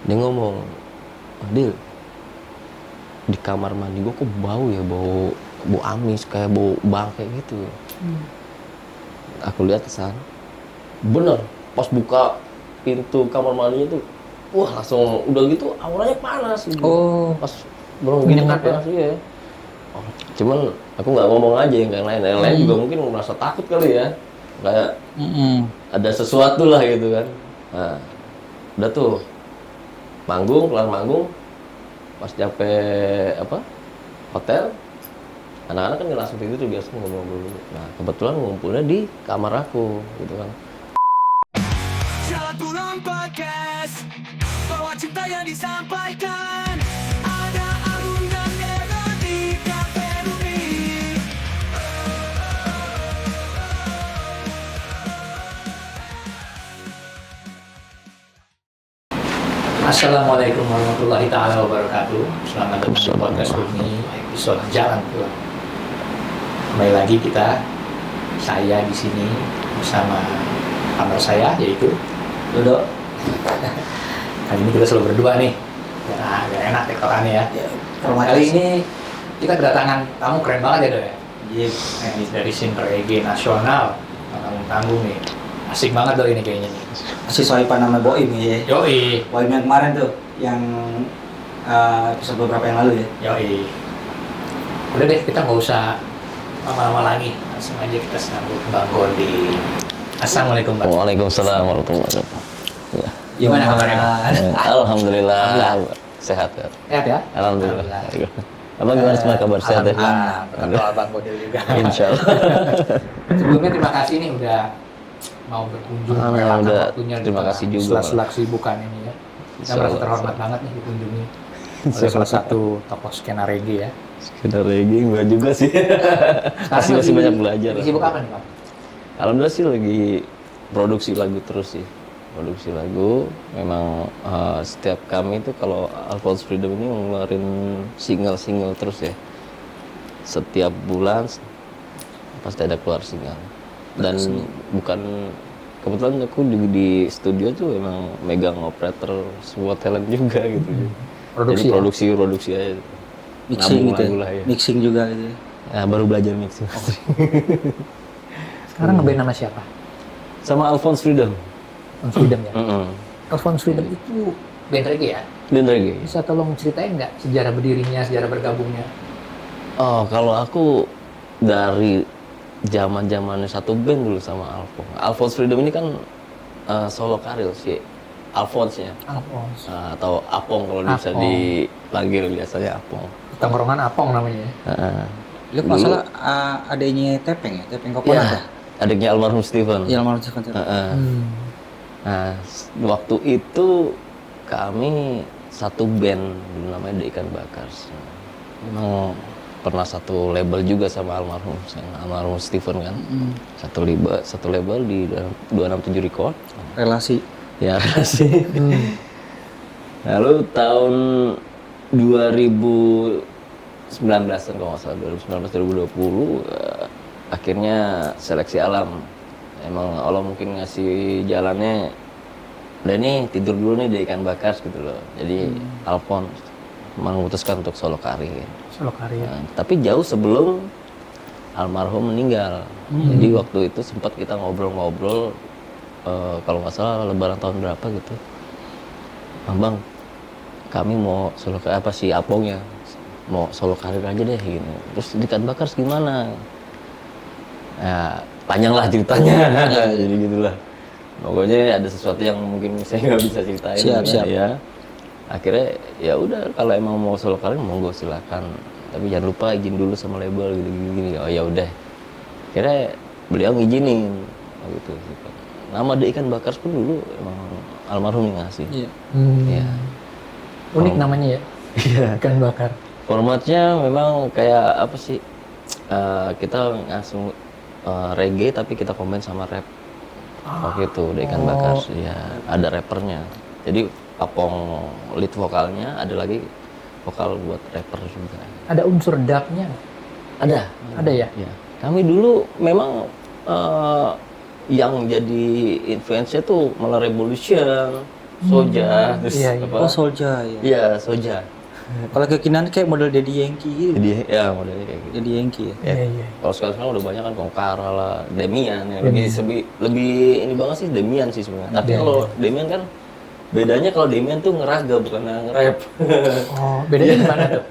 Dia ngomong, Adil, di kamar mandi gue kok bau ya, bau amis, kayak bau bangkai gitu. Aku lihat ke sana, bener, pas buka pintu kamar mandinya tuh, wah langsung udah gitu auranya panas gitu. Pas belum gitu kan panas ya. Cuman aku nggak ngomong aja yang lain juga mungkin merasa takut kali ya, kayak ada sesuatu lah gitu kan. Nah, udah tuh kelar manggung, pas nyampe hotel, anak-anak kan langsung tidur tuh biasa ngobrol dulu. Nah kebetulan ngumpulnya di kamar aku gitu kan. Jalan Pulang Podcast, bawa cinta yang disampaikan. Ada Arun dan Ego di Cafe Rumi. Assalamualaikum warahmatullahi taala wabarakatuh. Selamat datang di podcast Rumi, episode Jalan Pulang. Kembali lagi saya di sini bersama partner saya yaitu Dodo. Kali ini kita selalu berdua nih. Ya, agak enak tektokannya ya. Kali ini kita kedatangan tamu keren banget ya, Do ya. Iya. Dari scene reggae nasional, tanggung-tanggung nih. Asik banget Do ini kayaknya nih. Masih sohipan nama Boim ya. Yoi. Boim yang kemarin tuh, yang episode beberapa yang lalu ya. Yoi. Udah deh, kita nggak usah lama-lama lagi. Langsung aja kita sambut Bang Gondi. Assalamualaikum Bang. Waalaikumsalam warahmatullahi wabarakatuh. Ya. Gimana kabarnya Bang? Alhamdulillah. Sehat ya. Sehat ya? Alhamdulillah. Abang gimana semua kabar sehat ya? Alhamdulillah. Abang Gondi juga. Insya Allah. Sebelumnya terima kasih nih udah mau berkunjung. Udah. Terima kasih juga. Sela-sela kesibukan ini ya. Kita merasa terhormat banget nih dikunjungi oleh salah satu tokoh skena reggae ya. Sekedar reggae enggak juga sih. Masih banyak belajar. Lagi sibuk apa nih Bang? Alhamdulillah sih lagi produksi lagu terus sih. Produksi lagu. Memang setiap kami itu kalau Alphonse Freedom ini ngeluarin single-single terus ya. Setiap bulan pasti ada keluar single. Dan bukan kebetulan aku di studio tuh emang megang operator semua talent juga gitu. Produksi. Jadi produksi aja. Mixing gitu Nabung ya. lah ya. Mixing juga gitu ya. Ya, baru belajar mixing. Sekarang ngeband nama siapa? Sama Alphonse Freedom. Alphonse Freedom ya. Mm-mm. Alphonse Freedom itu band reggae ya? Dan reggae. Bisa tolong ceritain nggak sejarah berdirinya, sejarah bergabungnya? Oh, kalau aku dari zaman-zamannya satu band dulu sama Alphonse. Alphonse Freedom ini kan solo karir sih. Alphonse-nya. Alphonse. Atau Apong kalau bisa Apong. dipanggil biasanya Apong. Tongkrongan Apong namanya ya. Lu kalau Dulu. salah adanya Tepeng ya, Tepeng Koponan Iya, adiknya almarhum Steven. Iya, Almarhum Stephen Tepeng. Nah, waktu itu kami satu band namanya The Ikan Bakars. Memang pernah satu label juga sama almarhum Steven kan. Satu label di 267 Record. Relasi. Ya sih. Lalu tahun 2019-an kalau nggak salah 2019-2020 akhirnya seleksi alam. Emang Allah mungkin ngasih jalannya. Udah nih tidur dulu nih di Ikan Bakar gitu loh. Jadi Alphonse memutuskan untuk solo karir. Solo karir. Nah, tapi jauh sebelum almarhum meninggal. Jadi waktu itu sempat kita ngobrol-ngobrol kalau nggak salah lebaran tahun berapa gitu. Bang, kami mau solo karir apa sih Apongnya? Mau solo karir aja deh gitu. Terus di Ikan Bakar gimana? Ya, panjang lah ceritanya. Jadi gitulah. Pokoknya ada sesuatu yang mungkin saya nggak bisa ceritain. Siap. Ya. Akhirnya ya udah kalau emang mau solo karir monggo silakan. Tapi jangan lupa izin dulu sama label gini. Oh ya udah. Akhirnya beliau ngizinin gitu. Nama The Ikan Bakar pun dulu emang almarhum yang ngasih. Iya. Ya. Unik namanya ya. Iya. Ikan bakar. Formatnya memang kayak apa sih? Kita ngasih reggae tapi kita combine sama rap. Waktu itu The Ikan Bakar ya ada rappernya. Jadi Apong lead vokalnya, ada lagi vokal buat rapper juga. Ada unsur dubnya? Ada. Ada ya? Ya. Kami dulu memang yang jadi influence-nya tuh malah Revolution, Soja, terus Iya, iya. apa? Oh, Soulja ya. Iya, Soja. Kalau kekinian kayak model Daddy Yankee gitu. Jadi ya modelnya kayak gitu. Daddy Yankee ya. Ya. Iya, iya. Kalau sekarang udah banyak kan Kongkara lah, Demian yang lebih ini banget sih Demian sih sebenarnya. Tapi kalau Demian kan bedanya kalau Demian tuh ngeraga bukan nge-rap. Oh, bedanya gimana tuh?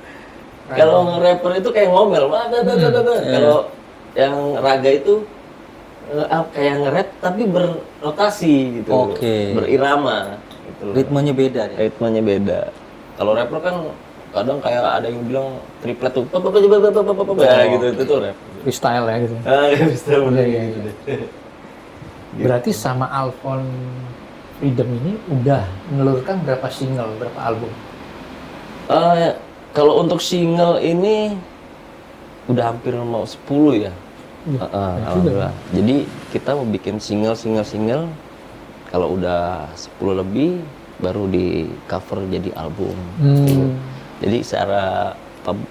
Kalau nge-rapper itu kayak ngomel, kalau yang raga itu kayak nge-rap tapi berrotasi gitu, Oke. berirama. Gitu. Ritmenya beda deh. Ritmenya beda. Kalau rapper kan kadang kayak ada yang bilang triplet tuh, ya gitu itu tuh rap. Freestyle ya gitu. Ah, ya bisa bener Iya, gitu deh. Berarti sama Alphon Freedom ini udah menelurkan berapa single, berapa album? Kalau untuk single ini udah hampir mau 10 ya. Alhamdulillah. Jadi kita mau bikin single. Kalau udah 10 lebih baru di cover jadi album. Gitu. Jadi secara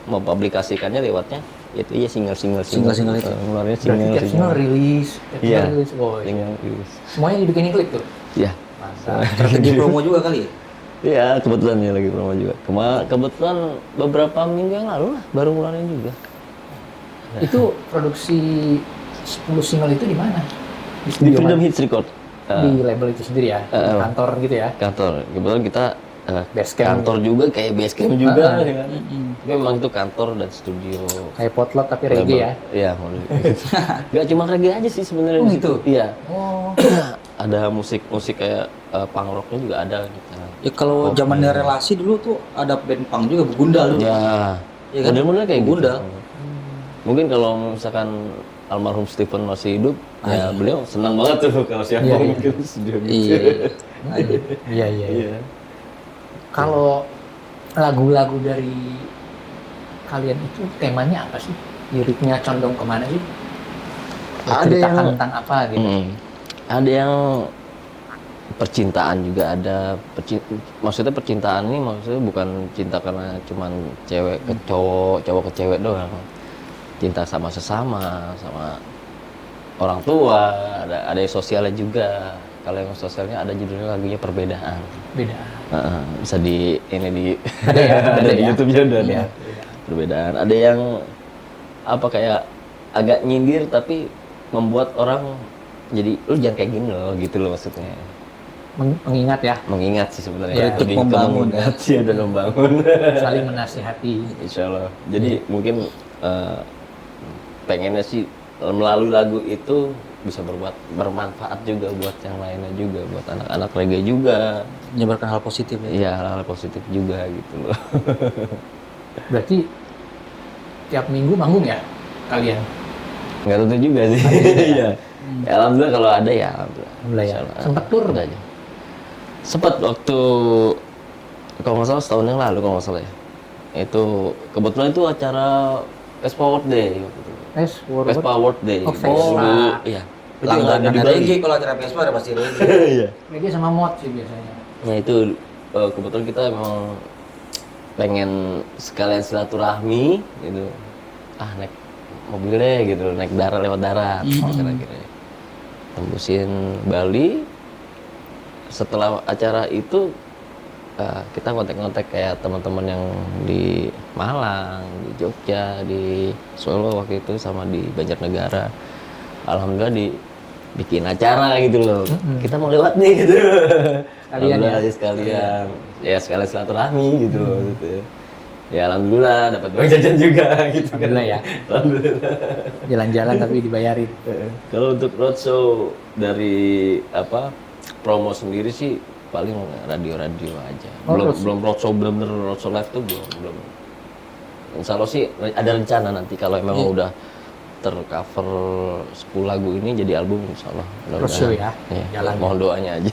mempublikasikannya lewatnya itu ya single itu. Ngeluarinnya Berarti tiap single rilis, Iya. Oh, iya. Single rilis. Semuanya dibikinin klip tuh? Ya. Mantap. Strategi promo juga kali ya. Iya, kebetulan ya lagi promo juga. Kebetulan beberapa minggu yang lalu lah baru ngeluarin juga. Itu produksi 10 single itu di mana? Di Di studio Freedom mana? Hits Record. Di label itu sendiri ya? Kantor gitu ya? Kantor. Kebetulan kita Basecamp kantor juga kayak basecamp juga. Ya kan? Tapi memang itu kantor dan studio. Kayak potlot tapi reggae ya? Iya, model gitu. Gak cuma reggae aja sih sebenarnya. Oh, di situ. gitu? Iya. Oh. Ada musik kayak punk rocknya juga ada gitu. Ya kalau zamannya relasi dulu tuh ada band punk juga Begundal dulu. Ya. Iya kan? Model-model kayak Begundal. gitu. Mungkin kalau misalkan almarhum Stephen masih hidup, ya beliau senang banget tuh kalau siapa Iya, iya. mungkin studio gitu. Iya. Iya. Kalau lagu-lagu dari kalian itu temanya apa sih? Liriknya condong kemana sih? Ada Ceritakan yang- tentang apa gitu? Ada yang percintaan juga ada. Maksudnya percintaan ini maksudnya bukan cinta karena cuman cewek ke cowok, cowok ke cewek doang. Cinta sama sesama, sama orang tua, ada yang sosialnya juga. Kalau yang sosialnya ada judulnya lagunya Perbedaan. Beda. Bisa di Ada ya? ada di ya? YouTube-nya udah ada. Iya. Perbedaan. Ada yang apa kayak agak nyindir tapi membuat orang jadi lu jangan kayak gini loh gitu loh maksudnya. Mengingat ya, Mengingat sih sebenarnya. Ya, untuk Lebih ke membangun, mengingat sih dan membangun. saling menasihati. Insya Allah. Jadi mungkin pengennya sih melalui lagu itu bisa bermanfaat juga buat yang lainnya juga, buat anak-anak reggae juga. Menyebarkan hal positif ya. Iya, hal-hal positif juga gitu loh. Berarti tiap minggu manggung ya kalian? Nggak tentu juga sih. Iya. Ya, alhamdulillah kalau ada ya alhamdulillah. Alhamdulillah ya. Insya Allah. Sempat tur? Ada aja. Sempat waktu kalau nggak salah setahun yang lalu kalau nggak salah ya. Itu kebetulan itu acara Vespa World Day. Vespa World Day. Oh, Vespa. Iya. Itu yang ada di Langganan Bali. reggae kalau acara Vespa ada pasti reggae. Iya. Reggae sama mod sih biasanya. Nah itu kebetulan kita emang pengen sekalian silaturahmi gitu. Naik mobil deh gitu, naik lewat darat kira-kira. Tembusin Bali. Setelah acara itu kita kontak-kontak kayak teman-teman yang di Malang, di Jogja, di Solo waktu itu sama di Banjarnegara. Alhamdulillah dibikin acara gitu loh. Kita mau lewat nih gitu. Sekalian ya? Alhamdulillah sekalian. Ya sekalian silaturahmi gitu loh gitu. Ya alhamdulillah dapat uang jajan juga gitu kan. Alhamdulillah ya. Alhamdulillah. Jalan-jalan tapi dibayarin. Kalau untuk roadshow dari promo sendiri sih paling radio-radio aja. Oh, Belum roadshow bener-bener roadshow live tuh belum. Insya Allah sih ada rencana nanti kalau memang udah tercover 10 lagu ini jadi album insya Allah. Roadshow ya, jalan. Mohon doanya aja.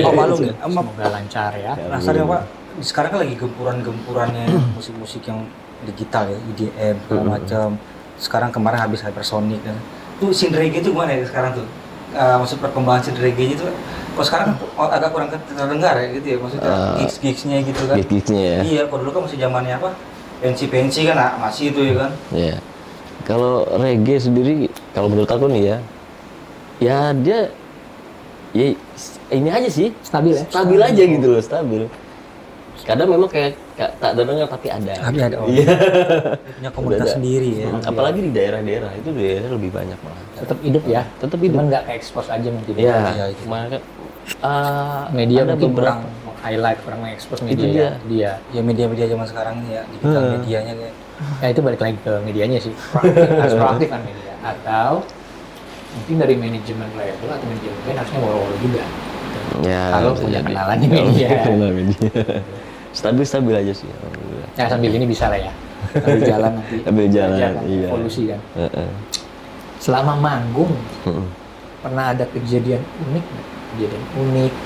Oh malu nggak? Semoga lancar ya. Rasanya Pak, sekarang kan lagi gempurannya musik-musik yang digital ya, EDM segala macam. Sekarang kemarin habis Hypersonic kan. Tuh scene reggae itu gimana ya sekarang tuh? Maksud perkembangan scene reggae itu kok sekarang agak kurang terdengar ya gitu ya, maksudnya gigs-gigsnya gitu kan. Gigs-gigsnya ya. Iya, kalau dulu kan masih zamannya apa? Pensi-pensi kan masih itu ya kan. Iya. Kalau reggae sendiri, kalau menurut aku nih ya dia Ya ini aja sih. Stabil ya? Stabil aja gitu loh, stabil. Kadang memang kayak tak dengar tapi ada. Tapi ada. Iya. Punya komunitas Udah ada. sendiri ya. Apalagi di daerah-daerah itu daerah lebih banyak malah. Tetap hidup ya. Tetap hidup. Cuman nggak ke-expose aja mungkin. Iya. Iya, itu. Maka Media ada mungkin kurang beberapa highlight, kurang expose Itu media. dia. Ya media-media zaman sekarang ini ya, digital medianya kayak. Ya itu balik lagi ke medianya sih. Proaktif, harus proaktif kan media. Atau mungkin dari manajemen label atau manajemen band harusnya woro-woro juga. Ya, Kalau bisa punya jadi. kenalan di media. Kenalan media. Stabil aja sih. Alhamdulillah. Ya sambil ini bisa lah ya. Sambil jalan nanti. Sambil jalan, Belajar kan, iya. evolusi kan. Heeh. Selama manggung Heeh. pernah ada kejadian unik nggak?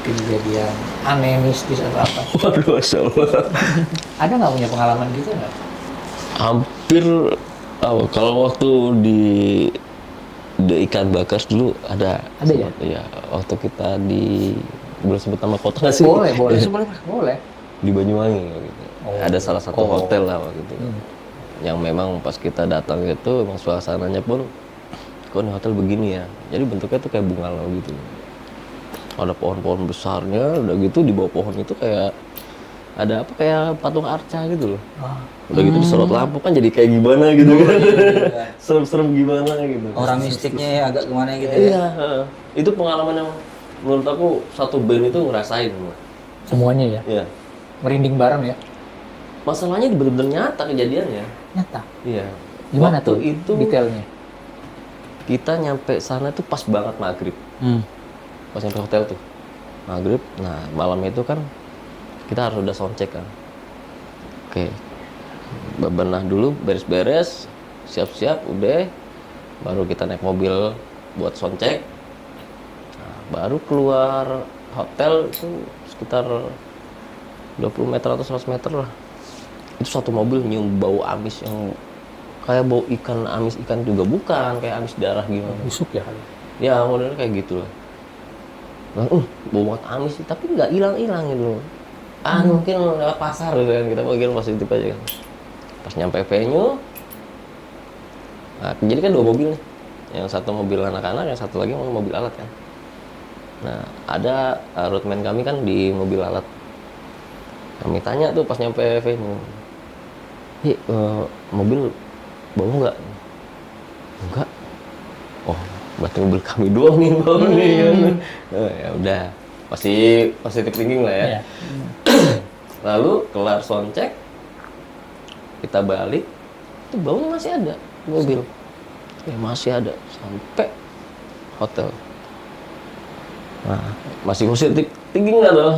Kejadian aneh, mistis atau apa? Waduh, Masya Allah. Ada nggak punya pengalaman gitu nggak? Hampir kalau waktu di ikan bakar dulu ada. Ada ya? Iya, waktu kita di boleh sebut nama kota nggak sih? Boleh. Boleh. Di Banyuwangi gitu. Oh. Ada salah satu Oh. hotel lah waktu itu. Yang memang pas kita datang itu emang suasananya pun kok ini hotel begini ya. Jadi bentuknya tuh kayak bungalow gitu. Ada pohon-pohon besarnya, udah gitu di bawah pohon itu kayak ada apa kayak patung arca gitu loh. Udah gitu disorot lampu kan jadi kayak gimana gitu kan. Serem-serem gimana gitu. Orang mistiknya ya agak kemana gitu ya. Iya, itu pengalaman yang menurut aku satu band itu ngerasain. Semuanya ya? Iya. Merinding bareng ya? Masalahnya bener-bener nyata kejadiannya. Nyata? Iya. Gimana Waktu tuh itu detailnya? kita nyampe sana tuh pas banget maghrib. Pas nyampe hotel tuh maghrib. Nah malam itu kan kita harus udah soundcheck kan. Oke, bebenah dulu, beres-beres, siap-siap, udah, baru kita naik mobil buat soundcheck. Nah, baru keluar hotel itu sekitar 20 meter atau 100 meter lah. Itu satu mobil nyium bau amis yang kayak bau ikan, amis ikan juga bukan, kayak amis darah gimana. Busuk ya kali? Ya modelnya kayak gitu lah. Nah, bau banget amis sih, tapi nggak hilang-hilang gitu. Mungkin lewat pasar gitu kan, kita pikir positif aja kan. Pas nyampe venue, nah, jadi kan 2 mobil nih. Yang satu mobil anak-anak, yang satu lagi mobil alat kan. Nah, ada roadman kami kan di mobil alat. Kami tanya tuh pas nyampe venue, mobil bau nggak? Enggak. Oh, berarti mobil kami doang nih bau nih kan. Ya udah, pasti positive thinking lah ya. Iya. Lalu kelar soundcheck, kita balik, itu baunya masih ada di mobil. Ya masih ada sampai hotel. Nah, masih positif thinking nggak tuh?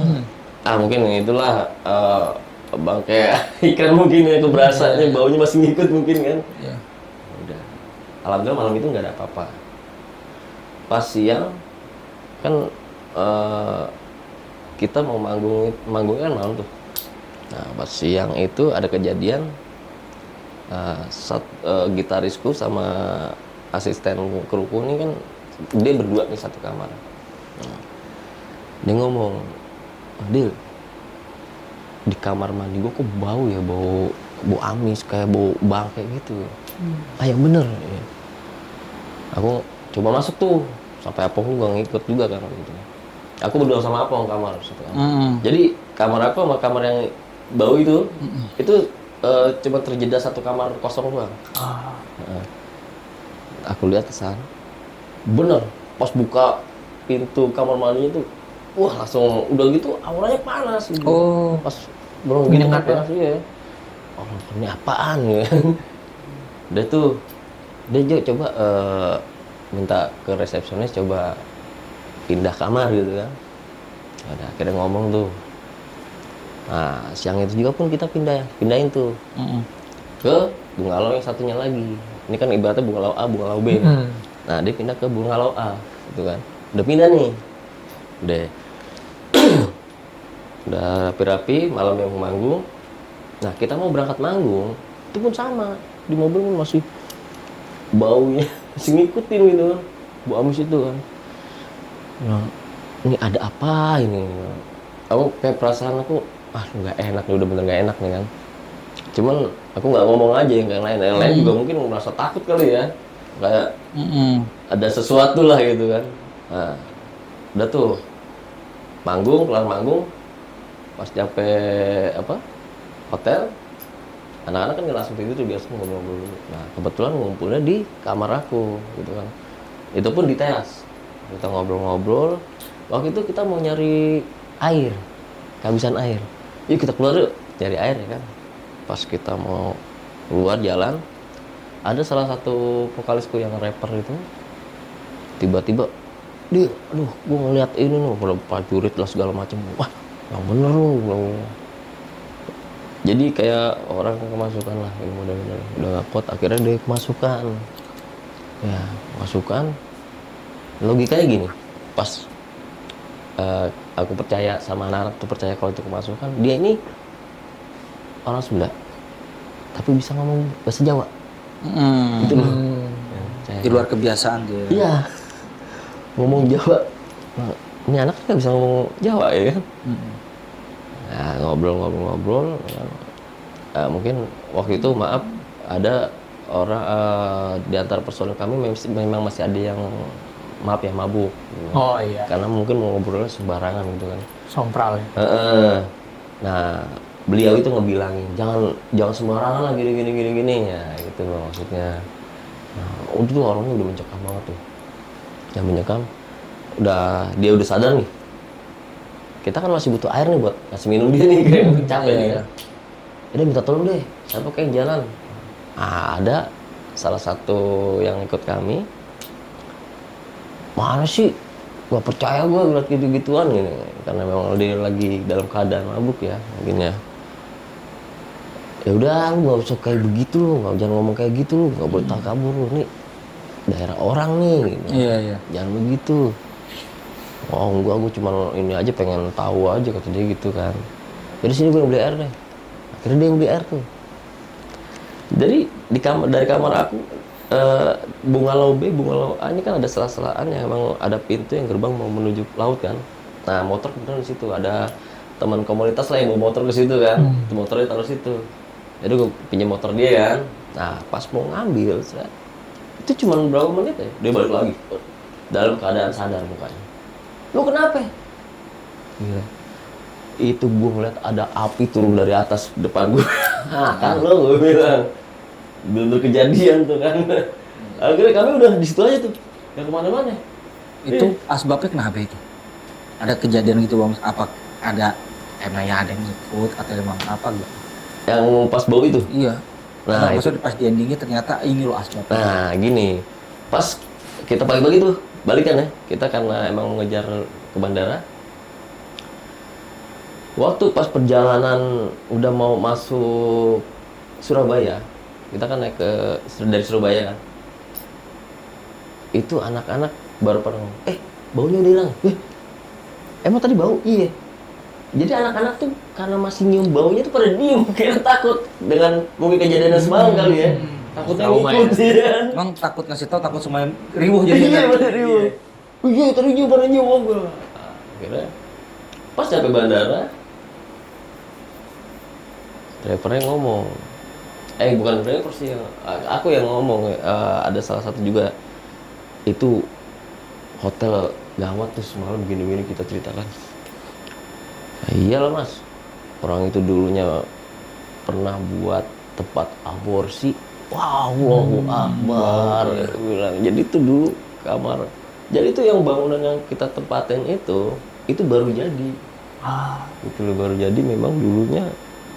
Mungkin itulah bangkai ikan mungkin ya, keberasanya baunya masih ngikut mungkin kan. Iya. Udah. Alhamdulillah malam itu nggak ada apa-apa. Pas siang kan kita mau manggungnya kan malam tuh. Nah pas siang itu ada kejadian gitarisku sama asisten kruku ini kan dia berdua nih satu kamar. Nah, dia ngomong, Dil, di kamar mandi gua kok bau ya, bau amis kayak bau bangkai gitu. Yang bener. Ya. Aku coba masuk tuh, sampai Apong juga ngikut juga kan gitu. Aku berdua sama Apong kamar satu kamar. Jadi kamar aku sama kamar yang bau itu cuma terjeda satu kamar kosong doang. Nah, aku lihat ke sana, bener pas buka pintu kamar mandinya tuh, wah langsung udah gitu auranya panas gitu. Pas belum gini Menyengat ya? panas ya. Oh ini apaan ya? Udah tuh, dia coba minta ke resepsionis coba pindah kamar gitu kan. Ada akhirnya ngomong tuh. Nah siang itu juga pun kita pindahin tuh ke bungalow yang satunya lagi. Ini kan ibaratnya bungalow A, bungalow B. Nah dia pindah ke bungalow A, gitu kan. Udah pindah nih, udah rapi-rapi malam yang manggung. Nah kita mau berangkat manggung, itu pun sama di mobil pun masih baunya masih ngikutin gitu kan, bau amis itu kan. Nah, ini ada apa ini? Aku kayak perasaan aku, nggak enak nih, udah bener nggak enak nih kan. Cuman aku nggak ngomong aja yang lain juga mungkin merasa takut kali ya, kayak ada sesuatu lah gitu kan. Nah, udah tuh manggung, kelar manggung, pas nyampe hotel, anak-anak kan nggak langsung tidur tuh, biasa ngobrol-ngobrol dulu. Nah kebetulan ngumpulnya di kamar aku gitu kan, itu pun di teras, kita ngobrol-ngobrol. Waktu itu kita mau nyari air, kehabisan air, yuk kita keluar yuk nyari air ya kan. Pas kita mau keluar jalan, ada salah satu vokalisku yang rapper itu, tiba-tiba dia, aduh, gue ngeliat ini nih, udah prajurit lah segala macam. Wah, yang bener lu. Jadi kayak orang kemasukan lah, ini udah nggak kuat, akhirnya dia kemasukan. Ya, masukan. Logikanya gini, pas aku percaya sama anak-anak tuh percaya kalau itu kemasukan, dia ini orang Sunda, tapi bisa ngomong bahasa Jawa. Itu loh. Ya, Di luar kebiasaan dia. iya, ngomong Jawa. Nah, ini anak kan bisa ngomong Jawa ya kan. Nah, ngobrol-ngobrol. Mungkin waktu itu maaf ada orang di antara personil kami memang masih ada yang maaf ya mabuk. Oh iya. Karena mungkin mau ngobrolnya sembarangan gitu kan. Sompral ya. Nah, beliau itu ngebilangin jangan sembarangan lah gini ya gitu loh maksudnya. Nah, tuh orangnya udah mencekam banget tuh. Yang mencekam, dia udah sadar nih. Kita kan masih butuh air nih buat ngasih minum dia nih, kayak capek nih ya. Udah minta tolong deh, siapa kayak jalan. Ada salah satu yang ikut kami, mana sih? Gak percaya gue ngeliat gitu-gituan gini. Karena memang dia lagi dalam keadaan mabuk ya, mungkin ya. Ya udah, lu nggak usah kayak begitu lu, jangan ngomong kayak gitu lu, nggak boleh takabur lu nih. Daerah orang nih, gitu. Iya. Jangan begitu. Oh enggak, gue cuma ini aja pengen tahu aja kata dia gitu kan. Jadi sini gue yang beli air deh. Akhirnya dia yang beli air tuh. Jadi dari kamar aku, Bungalau B, Bungalau A ini kan ada sela-selaan yang emang ada pintu yang gerbang mau menuju laut kan. Nah motor kebetulan di situ ada teman komunitas lah yang bawa motor ke situ kan. Motornya taruh situ. Jadi gue pinjam motor dia kan. Nah pas mau ngambil, itu cuma berapa menit ya, dia balik lagi dalam keadaan sadar mukanya. Lu kenapa? Gila. Itu gue ngeliat ada api turun dari atas depan gue. Kan lo gue bilang. Bener kejadian tuh kan. Akhirnya kami udah di situ aja tuh. Yang kemana-mana. Itu asbabnya kenapa itu? Ada kejadian gitu bang? Apa ada ya ada yang nyebut atau emang apa gitu? Yang pas bau itu? Iya. Nah, maksudnya pas di endingnya ternyata ini loh asbabnya. Nah gini, pas kita pagi-pagi tuh balikan ya, kita karena emang mengejar ke bandara. Waktu pas perjalanan udah mau masuk Surabaya, kita kan naik dari Surabaya kan, itu anak-anak baru pada ngomong, baunya udah hilang. Emang tadi bau? Iya. Jadi anak-anak tuh karena masih nyium baunya tuh pada diem, kayak takut dengan mungkin kejadian semalam kali ya. Takutnya ngikut ya. Emang takut ngasih tau, takut semuanya riuh jadi. Iya bener riuh. Iya tadi nyium pada nyium gue. Akhirnya pas sampai bandara, drivernya ngomong, bukan driver sih, aku yang ngomong. Ada salah satu juga itu hotel gawat tuh semalam begini-begini kita ceritakan. Iyalah mas, orang itu dulunya pernah buat tempat aborsi. Allahu Akbar bilang. Jadi itu dulu kamar. Jadi itu yang bangunan yang kita tempatin itu baru jadi. Itu loh baru jadi, memang dulunya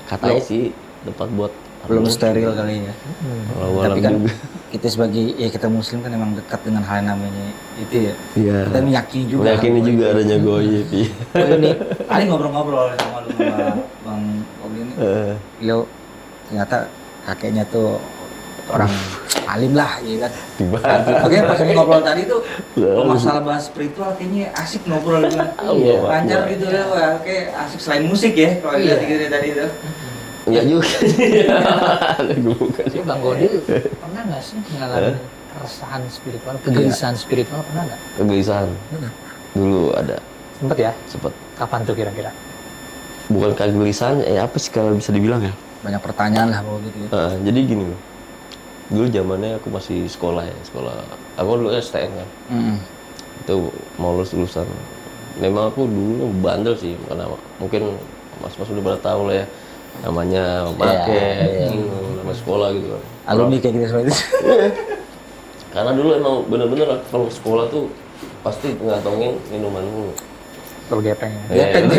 katanya sih tempat buat belum steril kali ya. Tapi kan juga. Kita sebagai kita muslim kan emang dekat dengan hal namanya itu ya. Iya. Kita meyakini juga. Meyakini juga adanya goib. Ini paling ngobrol-ngobrol sama Bang Ogi ini. Beliau ternyata kakeknya tuh orang alim lah, ya kan. Oke, pas ngobrol tadi tuh masalah bahas spiritual kayaknya asik ngobrol dengan lancar gitu ya. Oke, asik selain musik ya kalau lihat gitu tadi itu. Enggak juga. Jadi Bang Godi pernah nggak sih ngalamin keresahan spiritual, kegelisahan spiritual, pernah nggak? Kegelisahan. Dulu ada. Sempet ya? Sempet. Kapan tuh kira-kira? Bukan kegelisahan, apa sih kalau bisa dibilang ya? Banyak pertanyaan lah kalau gitu. Jadi gini loh. Dulu zamannya aku masih sekolah ya, sekolah. Aku dulu STM kan. Itu mau lulusan memang aku dulu bandel sih, karena mungkin mas-mas udah pada tahu lah ya, namanya pakai nama sekolah gitu kan. Alumni kayak gitu semua itu. Karena dulu emang bener-bener kalau sekolah tuh pasti ngantongin minuman mulu. Kalau gepeng ya. Gepeng tuh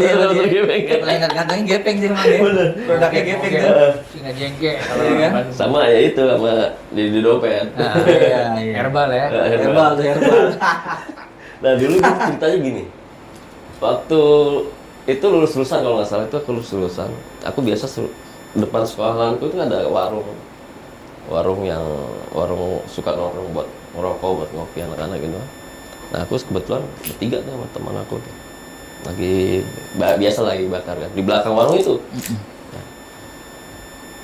ya. Gepeng dia. Lain katanya gepeng sih memang ya. Produknya gepeng tuh. Singa jengke. Iya kan? Sama ya itu, sama di dompet. Nah, Iya. herbal ya. Herbal tuh herbal. Nah dulu gitu ceritanya gini, waktu itu lulus-lulusan kalau nggak salah itu aku lulus-lulusan, aku biasa depan sekolahanku itu ada warung yang suka nongkrong buat ngerokok, buat ngopi anak-anak gitu. Nah aku kebetulan bertiga tuh sama teman aku tuh, lagi biasa lagi bakar kan di belakang warung itu.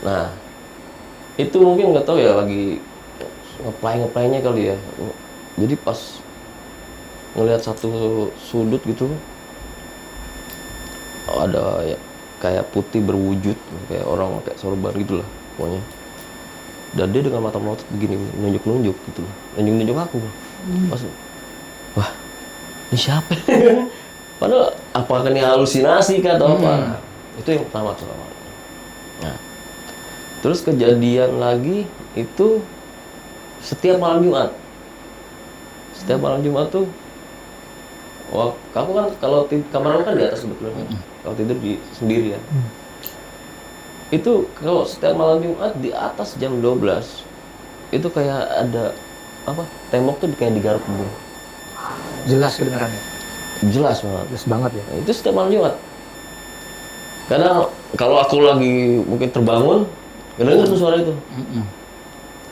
Nah itu mungkin nggak tahu ya lagi ngeplay-ngeplaynya kali ya. Jadi pas ngelihat satu sudut gitu, ada ya, kayak putih berwujud, kayak orang pakai sorban gitu lah pokoknya. Dan dia dengan mata melotot begini, nunjuk-nunjuk gitu loh, nunjuk-nunjuk aku. Pas, wah, ini siapa? Padahal apakah ini halusinasi kah atau apa? Itu yang pertama tuh. Nah, terus kejadian lagi itu setiap malam Jumat. Setiap malam Jumat tuh, wah, kamu kan kalau kamar kan di atas sebetulnya, kalau tidur di sendirian. Itu kalau setiap malam Jumat di atas jam 12 itu kayak ada apa? Tembok tuh kayak digaruk gitu. Jelas kedengarannya. Jelas banget. Jelas banget ya. Nah, itu setiap malam Jumat. Kadang kalau aku lagi mungkin terbangun, kedengar tuh suara itu.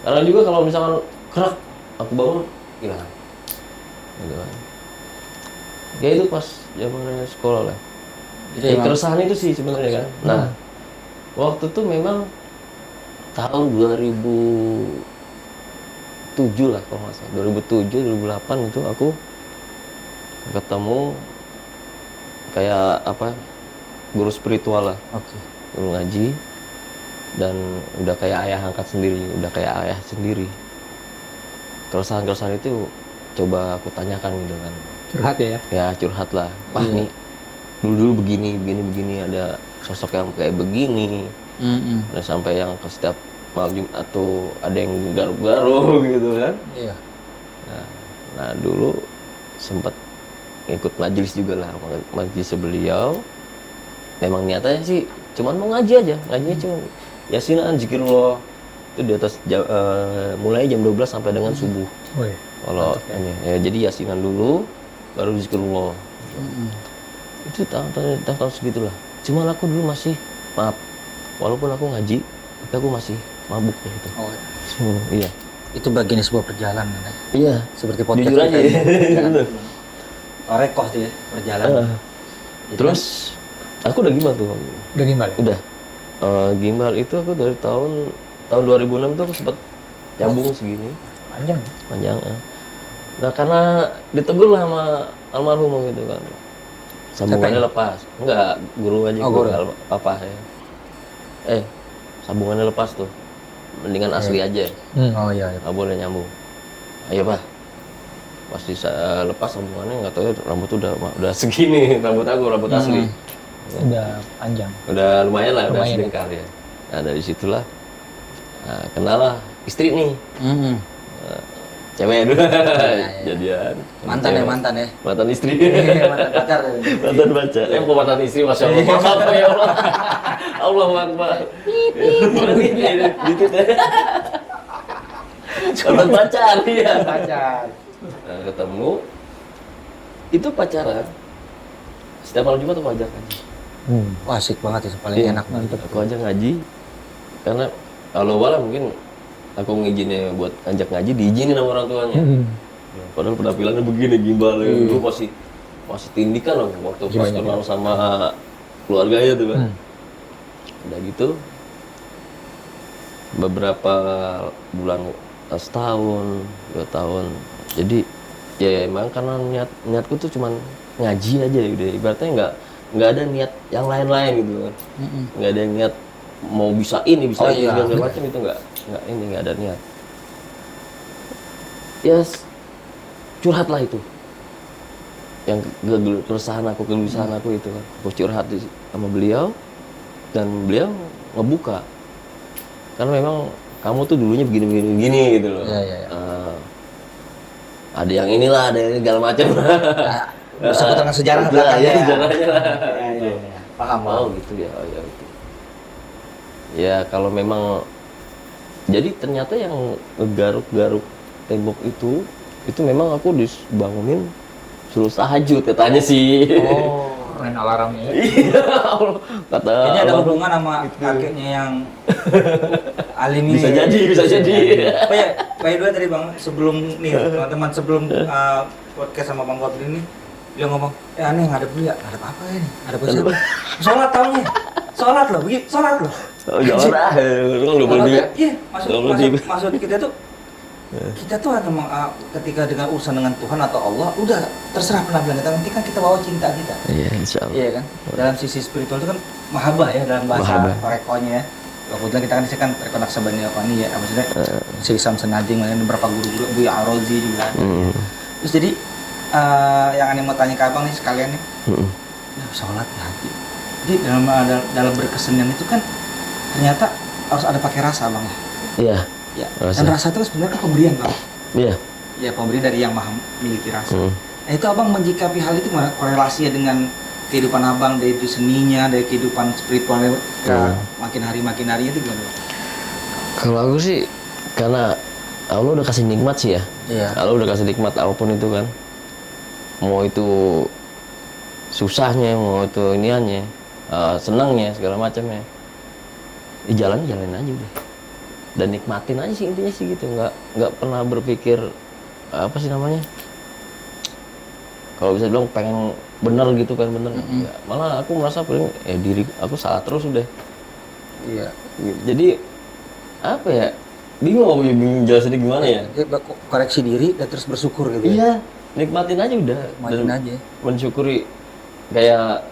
Karena juga kalau misalkan kerak, aku bangun hilang. Gitu kan. Ya itu pas zamannya sekolah lah. Jadi Keresahan itu sih sebenarnya kan. Nah, waktu itu memang tahun 2007 lah kalau nggak salah. 2007, 2008 itu aku ketemu kayak apa, guru spiritual lah. Oke. Guru ngaji. Dan udah kayak ayah angkat sendiri, udah kayak ayah sendiri. Keresahan-keresahan itu coba aku tanyakan gitu kan. Curhat ya. Ya curhat lah, Pak nih dulu begini ada sosok yang kayak begini, ada sampai yang ke setiap malam Jumat tuh ada yang garuk-garuk gitu kan. Iya. Nah dulu sempat ikut majelis juga lah, majelis beliau. Memang niatnya sih cuman mau ngaji aja, ngajinya cuma yasinan, zikirullah itu di atas mulai jam 12 sampai dengan subuh. Oh iya. Kalau ini ya jadi yasinan dulu baru zikirullah. Itu tahun segitulah. Cuman aku dulu masih, maaf, walaupun aku ngaji, tapi aku masih mabuk gitu. Oh, Iya. itu bagian sebuah perjalanan ya. Iya. Seperti podcast Jujur aja. kita. Rekoh tuh ya, perjalanan. Terus aku udah gimbal tuh. Udah gimbal ya? Udah. Gimbal itu aku dari tahun 2006 tuh aku sempat nyambung segini. Panjang. Panjang. Nah karena ditegur lah sama almarhum gitu kan. Sambungannya lepas. Enggak, guru aja. Oh, guru. Papa saya. Sambungannya lepas tuh. Mendingan asli aja. Oh iya. Nggak boleh nyambung. Ayo Pak. Pasti saya lepas sambungannya, nggak tahu ya, rambut udah segini. Rambut aku, rambut asli. Udah panjang. Udah lumayan lah, udah Lumayan. selingkar ya. Nah dari situlah, kenal lah istri nih. Cewek dulu, jadian. Mantan ya, Cewek. mantan ya. Mantan istri. Iya, mantan pacar. Mantan pacar. Kok mantan istri, Masya Allah. Apa ya Allah. Allah Akbar. Dikit ya. Mantan pacar, iya. Pacar. Nah, ketemu. Itu pacaran. Setiap malam Jumat aku ajak ngaji. Wah, asik banget itu, paling enak. Mantep. Aku ajak ngaji. Karena kalau wala mungkin aku ngizinnya buat ajak ngaji, diizinin sama orang tuanya. Padahal penampilannya begini, gimbal. Dulu masih tindikan loh waktu pas kenal sama keluarganya tuh kan. Udah gitu, beberapa bulan, setahun, 2 tahun. Jadi ya emang karena niatku tuh cuman ngaji aja udah. Ibaratnya nggak ada niat yang lain-lain gitu kan. Nggak ada niat mau bisa ini, bisa ini, segala macam itu nggak ada niat. Ya curhat lah itu. yang keresahan aku, kegelisahan aku itu kan. Aku curhat sama beliau dan beliau ngebuka. Karena memang kamu tuh dulunya begini gitu loh. Iya. Ada yang inilah, ada yang segala macam. Bersangkutan dengan sejarah Lah, belakangnya. ya, sejarahnya lah. Iya. Paham. Oh gitu ya, oh ya gitu. Ya kalau memang, jadi ternyata yang ngegaruk-garuk tembok itu memang aku dibangunin suruh tahajud katanya sih. Oh, main alarmnya. Iya, kata Ini ada abang, hubungan sama kakeknya yang alim ini. bisa jadi. Oh ya, by the way tadi Bang, sebelum nih teman-teman sebelum podcast sama Bang Gopri ini, dia ngomong, aneh nggak ada beliau, nggak ada apa-apa ini, ada apa siapa? Sholat taunya, sholat loh, begitu, sholat loh. Oh jangan lah, lu nggak boleh dia. Iya, maksud kita tuh hanya ketika dengan urusan dengan Tuhan atau Allah, udah terserah penampilan kita, nanti kan kita bawa cinta kita. Iya, insya Allah. Iya kan? Dalam sisi spiritual itu kan mahabbah ya dalam bahasa Mahabbah. rekonya ya. Kebetulan kita kan rekon Naksabani Yaqani ya, maksudnya si Samson Najing dan beberapa guru-guru, Bu Arozi juga ada. Terus jadi yang aneh mau tanya ke abang nih sekalian nih, ya sholat ya haji. Jadi dalam berkesenian itu kan ternyata harus ada pakai rasa bang ya. Iya. Ya. Rasa. Dan rasa itu sebenarnya kan pemberian bang. Iya. Ya pemberian dari yang maha memiliki rasa. Nah itu abang menjikapi hal itu gimana korelasinya dengan kehidupan abang, dari itu seninya, dari kehidupan spiritualnya makin hari itu gimana bang? Kalau aku sih, karena Allah udah kasih nikmat sih ya. Iya. Allah udah kasih nikmat apapun itu kan. Mau itu susahnya, mau itu iniannya, senangnya, segala macamnya. Jalanin aja udah. Dan nikmatin aja sih intinya sih gitu. Nggak pernah berpikir apa sih namanya. Kalau bisa bilang pengen bener gitu, pengen bener. Nggak. Malah aku merasa paling diri aku salah terus udah. Iya. Jadi apa ya? Bingung jelasinnya gimana ya? Ya, koreksi diri dan terus bersyukur gitu. Iya, nikmatin aja udah. Nikmatin Dan aja. mensyukuri kayak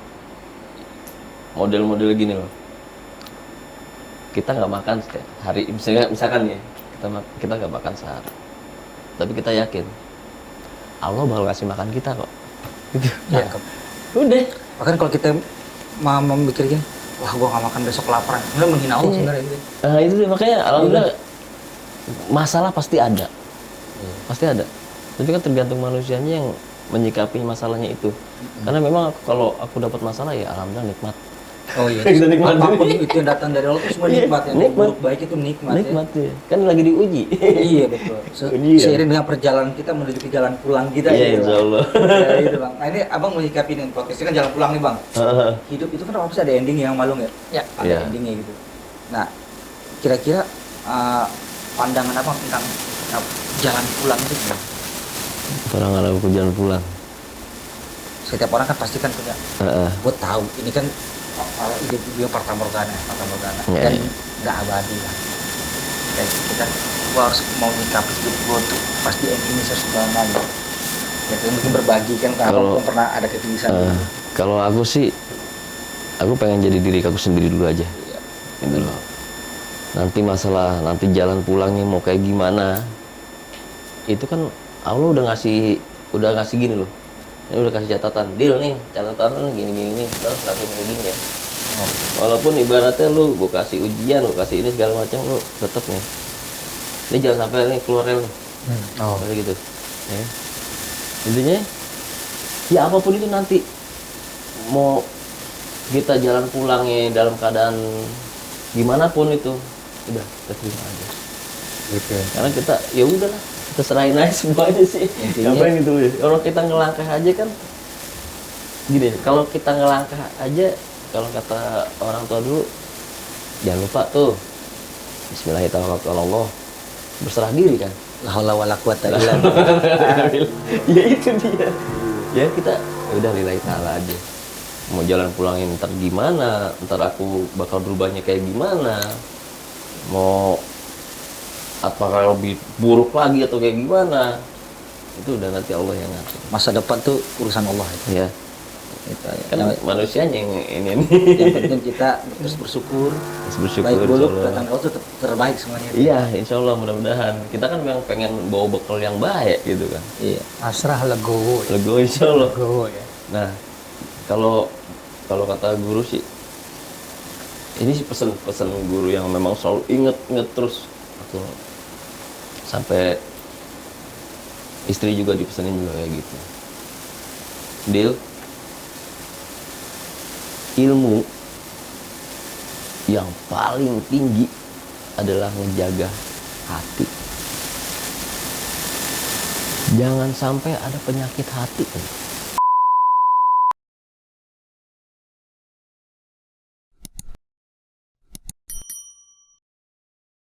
model-model gini loh. Kita nggak makan setiap hari, misalkan ya, kita nggak makan sehari. Tapi kita yakin Allah bakal kasih makan kita kok. Gitu. Ya. Udah. Bahkan kalau kita mau memikirkan, wah gua nggak makan besok kelaparan, itu menghina Allah sebenarnya gitu. Nah itu sih, makanya alhamdulillah masalah pasti ada. Pasti ada. Tapi kan tergantung manusianya yang menyikapi masalahnya itu. Karena memang kalau aku dapat masalah ya alhamdulillah nikmat. Oh iya. Kita nikmatin. Apapun itu yang datang dari Allah itu semua nikmat ya. Nikmat. Buruk baik itu nikmat. Nikmat ya. Kan lagi diuji. Iya betul. Iya. Seiring dengan perjalanan kita menuju ke jalan pulang kita. Iya, gitu, insya Bang. Allah. Ya, itu bang. Nah ini abang menyikapi dengan podcast ini kan jalan pulang nih bang. Hidup itu kan pasti ada ending yang malung ya. Ya. Ada Iya. endingnya gitu. Nah kira-kira pandangan abang tentang jalan pulang itu gimana? Orang ada aku jalan pulang. Setiap orang kan pasti kan punya. Gue tahu ini kan ide video Fata Morgana Iya, dan iya. nggak abadi kan. Dan kita gue harus mau nyikapi hidup gue tuh pasti endingnya sesuatu gitu. Ya kita mungkin berbagi kan kalau abang pernah ada kegelisahan. gitu. Kalau aku sih, aku pengen jadi diri aku sendiri dulu aja. Iya. Gitu loh. Nanti nanti jalan pulangnya mau kayak gimana, itu kan Allah udah ngasih gini loh. Ini udah kasih catatan, deal nih, catatan gini, terus lakuin kayak gini ya. Walaupun ibaratnya lu gue kasih ujian, lu kasih ini segala macam, lu tetep nih. Ini jangan sampai nih keluar rel nih. Kayak gitu. Ya. Intinya, ya apapun itu nanti mau kita jalan pulangnya dalam keadaan gimana pun itu, udah kita terima aja. Gitu. Karena kita ya udahlah, kita serahin aja semuanya sih. Ngapain gitu ya? Orang kita ngelangkah aja kan gini, kalau kita ngelangkah aja, kalau kata orang tua dulu jangan lupa tuh Bismillahirrahmanirrahim, berserah diri kan. La haula wala quwata illa billah. Ya itu dia. Ya kita ya udah lillahi ta'ala aja. Mau jalan pulangin ntar gimana, ntar aku bakal berubahnya kayak gimana, mau apakah lebih buruk lagi atau kayak gimana, itu udah nanti Allah yang ngatur. Masa depan tuh urusan Allah itu. Ya Itu aja. Kan manusianya yang ini Yang penting kita terus bersyukur. bersyukur. Baik buruk insyaallah. datang Allah tetap terbaik semuanya. Iya, insya Allah mudah-mudahan. Kita kan memang pengen bawa bekal yang baik gitu kan. Iya. Pasrah legowo. Lego insya Allah. Legowo ya. Nah, kalau kata guru sih, ini sih pesan guru yang memang selalu inget terus. Aku sampai istri juga dipesanin juga kayak gitu. Deal, ilmu yang paling tinggi adalah menjaga hati. Jangan sampai ada penyakit hati.